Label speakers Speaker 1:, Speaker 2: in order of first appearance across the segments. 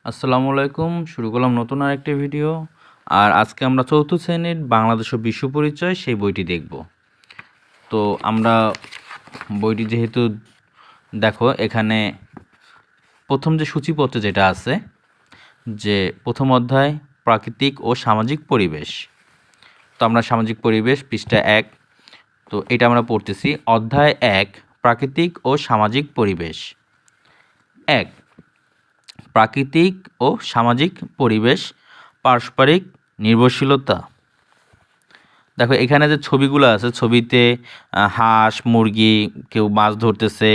Speaker 1: আসসালামু আলাইকুম। শুরু করলাম নতুন আরেকটি ভিডিও। আর আজকে আমরা চতুর্থ শ্রেণীর বাংলাদেশ ও বিশ্ব পরিচয় সেই বইটি দেখব। তো আমরা বইটি যেহেতু দেখো এখানে প্রথম যে সূচিপত্রে যেটা আছে যে প্রথম অধ্যায় প্রাকৃতিক ও সামাজিক পরিবেশ। তো আমরা সামাজিক পরিবেশ পৃষ্ঠা 1, তো এটা আমরা পড়তেছি। অধ্যায় 1 প্রাকৃতিক ও সামাজিক পরিবেশ। 1 প্রাকৃতিক ও সামাজিক পরিবেশ, পারস্পরিক নির্ভরশীলতা। দেখো এখানে যে ছবিগুলো আছে, ছবিতে হাঁস মুরগি, কেউ মাছ ধরতেছে,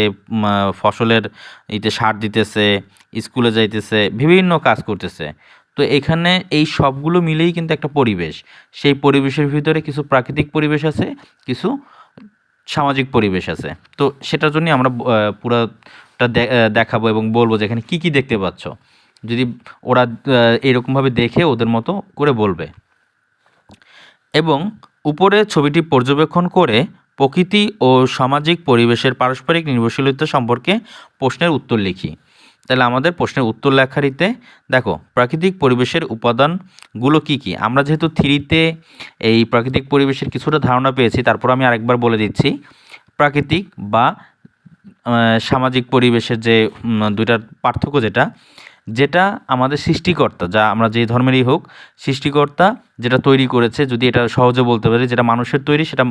Speaker 1: ফসলের ইতে সার দিতেছে, স্কুলে যাইতেছে, বিভিন্ন কাজ করতেছে। তো এখানে এই সবগুলো মিলেই কিন্তু একটা পরিবেশ। সেই পরিবেশের ভিতরে কিছু প্রাকৃতিক পরিবেশ আছে, কিছু সামাজিক পরিবেশ আছে। তো সেটার জন্যই আমরা পুরাটা দেখাবো এবং বলবো যে এখানে কী কী দেখতে পাচ্ছ। যদি ওরা এরকমভাবে দেখে ওদের মতো করে বলবে। এবং উপরে ছবিটি পর্যবেক্ষণ করে প্রকৃতি ও সামাজিক পরিবেশের পারস্পরিক নির্ভরশীলতা সম্পর্কে প্রশ্নের উত্তর লিখি। তাহলে আমাদের প্রশ্নের উত্তর লেখারিতে দেখো প্রাকৃতিক পরিবেশের উপাদানগুলো কি কি। আমরা যেহেতু থ্রিতে এই প্রাকৃতিক পরিবেশের কিছুটা ধারণা পেয়েছি, তারপর আমি আরেকবার বলে দিচ্ছি। প্রাকৃতিক বা সামাজিক পরিবেশের যে দুইটার পার্থক্য যেটা আমাদের সৃষ্টিকর্তা, যা আমরা যে ধর্মেরই হোক, সৃষ্টিকর্তা যেটা তৈরি করেছে, যদি এটা সহজে বলতে পারি, যেটা মানুষের তৈরি সেটা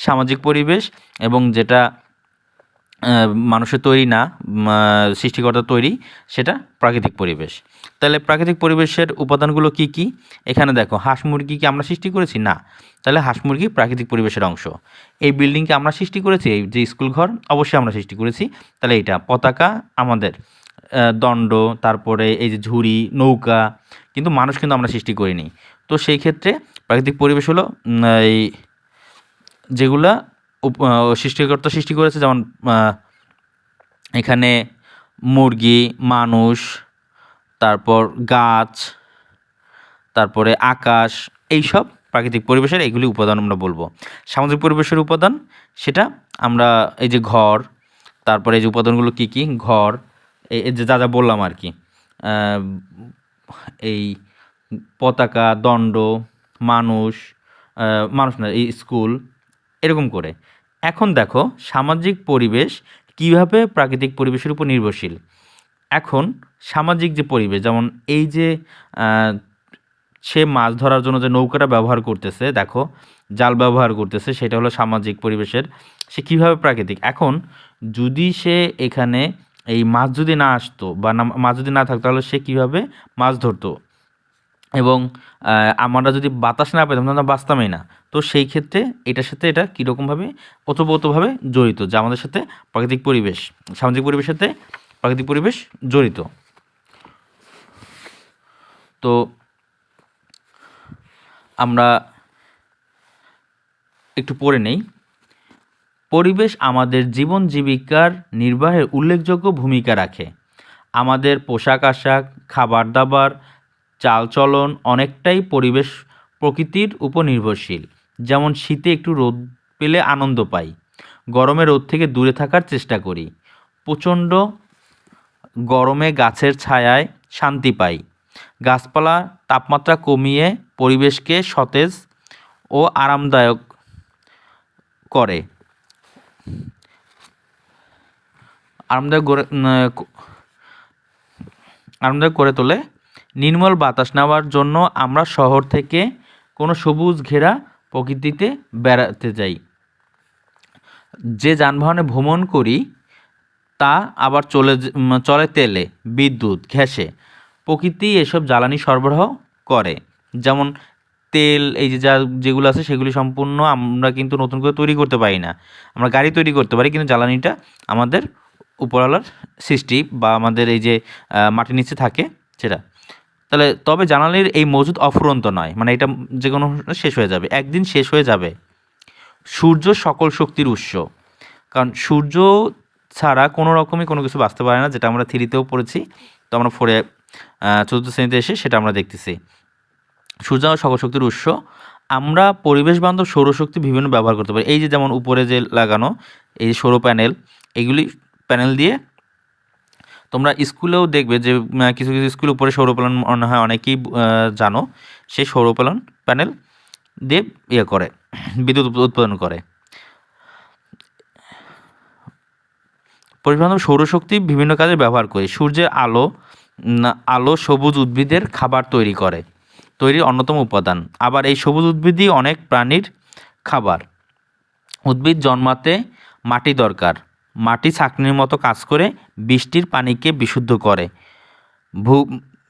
Speaker 1: সামাজিক পরিবেশ, এবং যেটা মানুষের তৈরি না, সৃষ্টিকর্তা তৈরি, সেটা প্রাকৃতিক পরিবেশ। তাহলে প্রাকৃতিক পরিবেশের উপাদানগুলো কি কি? এখানে দেখো, হাঁস মুরগি কি আমরা সৃষ্টি করেছি? না। তাহলে হাঁস মুরগি প্রাকৃতিক পরিবেশের অংশ। এই বিল্ডিংকে আমরা সৃষ্টি করেছি, এই যে স্কুল ঘর অবশ্যই আমরা সৃষ্টি করেছি। তাহলে এইটা পতাকা আমাদের, দণ্ড, তারপরে এই যে ঝুড়ি, নৌকা, কিন্তু মানুষ কিন্তু আমরা সৃষ্টি করিনি। তো সেই ক্ষেত্রে প্রাকৃতিক পরিবেশ হলো এই যেগুলা সৃষ্টিকর্তা সৃষ্টি করেছে, যেমন এখানে মুরগি, মানুষ, তারপর গাছ, তারপরে আকাশ, এইসব প্রাকৃতিক পরিবেশের এইগুলি উপাদান আমরা বলবো। সামাজিক পরিবেশের উপাদান সেটা আমরা এই যে ঘর, তারপরে এই যে উপাদানগুলো কি কি, ঘর, এই যে যা যা বললাম আর কি, এই পতাকা, দণ্ড, মানুষ, মানুষ না, এই স্কুল, এরকম করে। এখন দেখো সামাজিক পরিবেশ কিভাবে প্রাকৃতিক পরিবেশের উপর নির্ভরশীল। এখন সামাজিক যে পরিবেশ, যেমন এই যে সে মাছ ধরার জন্য যে নৌকাটা ব্যবহার করতেছে, দেখো জাল ব্যবহার করতেছে, সেটা হলো সামাজিক পরিবেশের। সে কীভাবে প্রাকৃতিক। এখন যদি সে এখানে এই মাছ যদি না আসতো বা মাছ যদি না থাকতো, তাহলে সে কীভাবে মাছ ধরতো, এবং আমরা যদি বাতাস না পেতাম তাহলে বাঁচতামই না। তো সেই ক্ষেত্রে এটার সাথে এটা কীরকমভাবে ওতপ্রোতভাবে জড়িত, যা আমাদের সাথে প্রাকৃতিক পরিবেশ, সামাজিক পরিবেশের সাথে প্রাকৃতিক পরিবেশ জড়িত। তো আমরা একটু পড়ে নেই। পরিবেশ আমাদের জীবন জীবিকার নির্বাহের উল্লেখযোগ্য ভূমিকা রাখে। আমাদের পোশাক আশাক, খাবার দাবার, চালচলন অনেকটাই পরিবেশ প্রকৃতির উপর নির্ভরশীল। যেমন শীতে একটু রোদ পেলে আনন্দ পাই, গরমে রোদ থেকে দূরে থাকার চেষ্টা করি, প্রচণ্ড গরমে গাছের ছায়ায় শান্তি পাই। গাছপালা তাপমাত্রা কমিয়ে পরিবেশকে সতেজ ও আরামদায়ক করে, আরামদায়ক করে তোলে। নির্মল বাতাস নেওয়ার জন্য আমরা শহর থেকে কোনো সবুজ ঘেরা প্রকৃতিতে বেড়াতে যাই। যে যানবাহনে ভ্রমণ করি তা আবার চলে তেলে, বিদ্যুৎ, গ্যাসে। প্রকৃতি এসব জ্বালানি সরবরাহ করে। যেমন তেল, এই যে যেগুলো আছে সেগুলি সম্পূর্ণ আমরা কিন্তু নতুন করে তৈরি করতে পারি না। আমরা গাড়ি তৈরি করতে পারি, কিন্তু জ্বালানিটা আমাদের উপরওয়ালার সৃষ্টি, বা আমাদের এই যে মাটির নিচে থাকে সেটা। তাহলে তবে জ্বালানির এই মজুদ অফুরন্ত নয়, মানে এটা যে কোনো শেষ হয়ে যাবে, একদিন শেষ হয়ে যাবে। সূর্য সকল শক্তির উৎস, কারণ সূর্য ছাড়া কোনো রকমই কোনো কিছু বাঁচতে পারে না, যেটা আমরা থ্রিতেও পড়েছি। তো আমরা চতুর্থ শ্রেণীতে এসে সেটা আমরা দেখতেছি। সূর্য সকল শক্তির উৎস। আমরা পরিবেশ বান্ধব সৌরশক্তি বিভিন্ন ব্যবহার করতে পারি। এই যে যেমন উপরে যে লাগানো এই সৌর প্যানেল, এইগুলি প্যানেল দিয়ে তোমরা স্কুলেও দেখবে যে কিছু কিছু স্কুল উপরে সৌর প্যানেল মনে হয় অনেকেই জানো, সেই সৌর প্যানেল দিয়ে ইয়ে করে, বিদ্যুৎ উৎপাদন করে। পরিবেশ বান্ধব সৌরশক্তি বিভিন্ন কাজে ব্যবহার করি। সূর্যের আলো সবুজ উদ্ভিদের খাবার তৈরির অন্যতম উপাদান। আবার এই সবুজ উদ্ভিদই অনেক প্রাণীর খাবার। উদ্ভিদ জন্মাতে মাটি দরকার। মাটি ছাঁকনির মতো কাজ করে বৃষ্টির পানিকে বিশুদ্ধ করে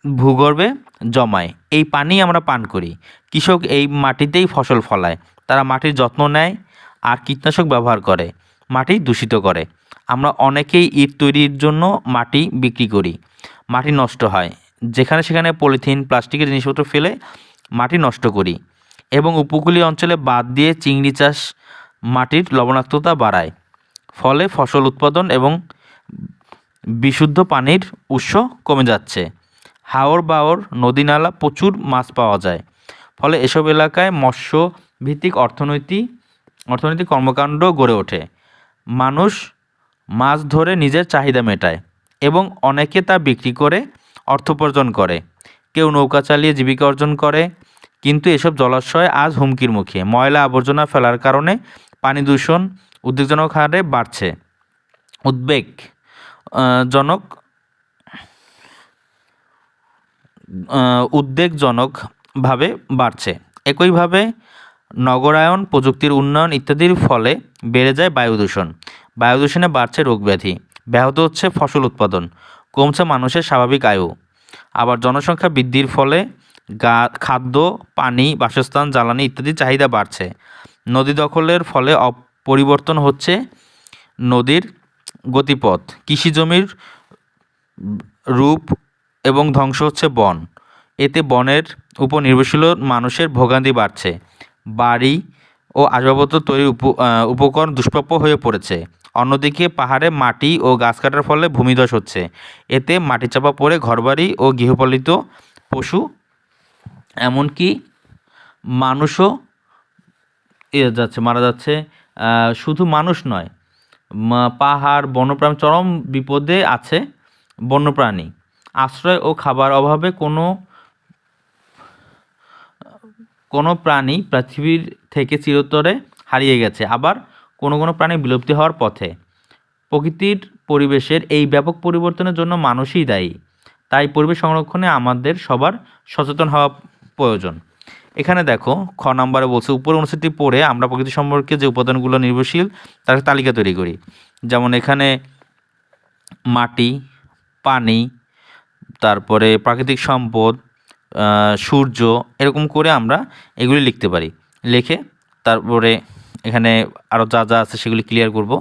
Speaker 1: ভূগর্ভে জমায়। এই পানি আমরা পান করি। কৃষক এই মাটিতেই ফসল ফলায়। তারা মাটির যত্ন নেয় আর কীটনাশক ব্যবহার করে, মাটি দূষিত করে। আমরা অনেকেই ইট তৈরির জন্য মাটি বিক্রি করি। মাটি নষ্ট হয়, যেখানে সেখানে পলিথিন প্লাস্টিকের জিনিসপত্র ফেলে মাটি নষ্ট করি। এবং উপকূলীয় অঞ্চলে বাঁধ দিয়ে চিংড়ি চাষ মাটির লবণাক্ততা বাড়ায়। ফলে ফসল উৎপাদন এবং বিশুদ্ধ পানির উৎস কমে যাচ্ছে। হাওর বাওর নদী নালা প্রচুর মাছ পাওয়া যায়। ফলে এসব এলাকায় মৎস্য ভিত্তিক অর্থনৈতিক কর্মকাণ্ড গড়ে ওঠে। মানুষ মাছ ধরে নিজের চাহিদা মেটায় এবং অনেকে তা বিক্রি করে অর্থ উপার্জন করে। কেউ নৌকা চালিয়ে জীবিকা অর্জন করে। কিন্তু এসব জলাশয় আজ হুমকির মুখে। ময়লা আবর্জনা ফেলার কারণে পানি দূষণ উদ্বেগজনক হারে বাড়ছে। উদ্বেগজনকভাবে বাড়ছে। একইভাবে নগরায়ন, প্রযুক্তির উন্নয়ন ইত্যাদির ফলে বেড়ে যায় বায়ু দূষণ। বায়ু দূষণে বাড়ছে রোগ ব্যাধি, ব্যাহত হচ্ছে ফসল উৎপাদন, কমছে মানুষের স্বাভাবিক আয়ু। আবার জনসংখ্যা বৃদ্ধির ফলে খাদ্য, পানি, বাসস্থান, জ্বালানি ইত্যাদির চাহিদা বাড়ছে। নদী দখলের ফলে পরিবর্তন হচ্ছে নদীর গতিপথ, কৃষিজমির রূপ এবং ধ্বংস হচ্ছে বন। এতে বনের উপর নির্ভরশীল মানুষের ভোগান্তি বাড়ছে। বাড়ি ও আসবাবপত্র তৈরির উপকরণ দুষ্প্রাপ্য হয়ে পড়েছে। অন্যদিকে পাহাড়ে মাটি ও গাছ কাটার ফলে ভূমিধস হচ্ছে। এতে মাটি চাপা পড়ে ঘরবাড়ি ও গৃহপালিত পশু, এমনকি মানুষও মারা যাচ্ছে। শুধু মানুষ নয়, পাহাড় বন্যপ্রাণী চরম বিপদে আছে। বন্যপ্রাণী আশ্রয় ও খাবার অভাবে কোনো প্রাণী পৃথিবীর থেকে চিরতরে হারিয়ে গেছে, আবার কোনো প্রাণী বিলুপ্তি হওয়ার পথে। প্রকৃতির পরিবেশের এই ব্যাপক পরিবর্তনের জন্য মানুষই দায়ী। তাই পরিবেশ সংরক্ষণে আমাদের সবার সচেতন হওয়া প্রয়োজন। এখানে দেখো খ নাম্বারে বলছে, উপর অনুচ্ছেদটি পড়ে আমরা প্রকৃতি সম্পর্কে যে উপাদানগুলো নির্ভরশীল তার তালিকা তৈরি করি। যেমন এখানে মাটি, পানি, তারপরে প্রাকৃতিক সম্পদ, সূর্য, এরকম করে আমরা এগুলি লিখতে পারি। লিখে তারপরে এখানে আরও যা যা আছে সেগুলি ক্লিয়ার করব,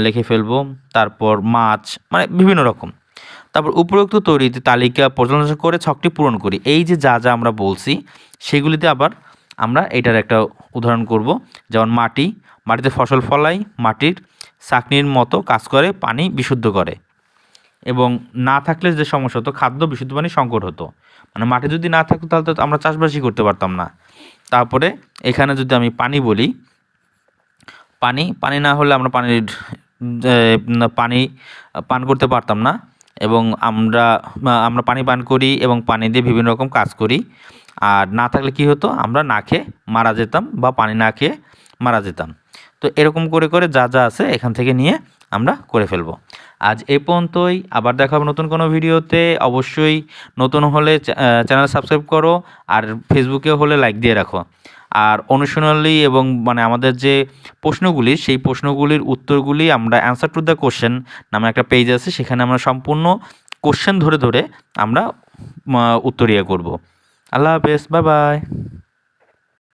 Speaker 1: লিখে ফেলবো। তারপর মাছ, মানে বিভিন্ন রকম। তারপর উপরোক্ত তৈরিতে তালিকা পর্যালোচনা করে ছকটি পূরণ করি। এই যে যা যা আমরা বলছি সেগুলিতে আবার আমরা এটার একটা উদাহরণ করব। যেমন মাটিতে ফসল ফলাই, মাটির ছাঁকনির মতো কাজ করে, পানি বিশুদ্ধ করে। এবং না থাকলে যে সমস্যা হতো, খাদ্য, বিশুদ্ধ পানি সংকট হতো। মানে মাটি যদি না থাকতো তাহলে তো আমরা চাষবাসই করতে পারতাম না। তারপরে এখানে যদি আমি পানি বলি, পানি না হলে আমরা পানি পান করতে পারতাম না। এবং আমরা পানি পান করি এবং পানি দিয়ে বিভিন্ন রকম কাজ করি। আর না থাকলে কি হতো, আমরা না খেয়ে মারা যেতাম বা পানি না খেয়ে মারা যেতাম। তো এরকম করে করে যা যা আছে এখান থেকে নিয়ে আমরা করে ফেলবো। আজ এই পর্যন্তই। আবার দেখা হবে নতুন কোনো ভিডিওতে। অবশ্যই নতুন হলে চ্যানেল সাবস্ক্রাইব করো, আর ফেসবুকে হলে লাইক দিয়ে রাখো। আর অনুশীলনী এবং মানে আমাদের যে প্রশ্নগুলি, সেই প্রশ্নগুলির উত্তরগুলি আমরা অ্যান্সার টু দ্য কোশ্চেন নামে একটা পেজ আছে, সেখানে আমরা সম্পূর্ণ কোশ্চেন ধরে ধরে আমরা উত্তর করব। আল্লাহ হাফেজ, বাই বাই।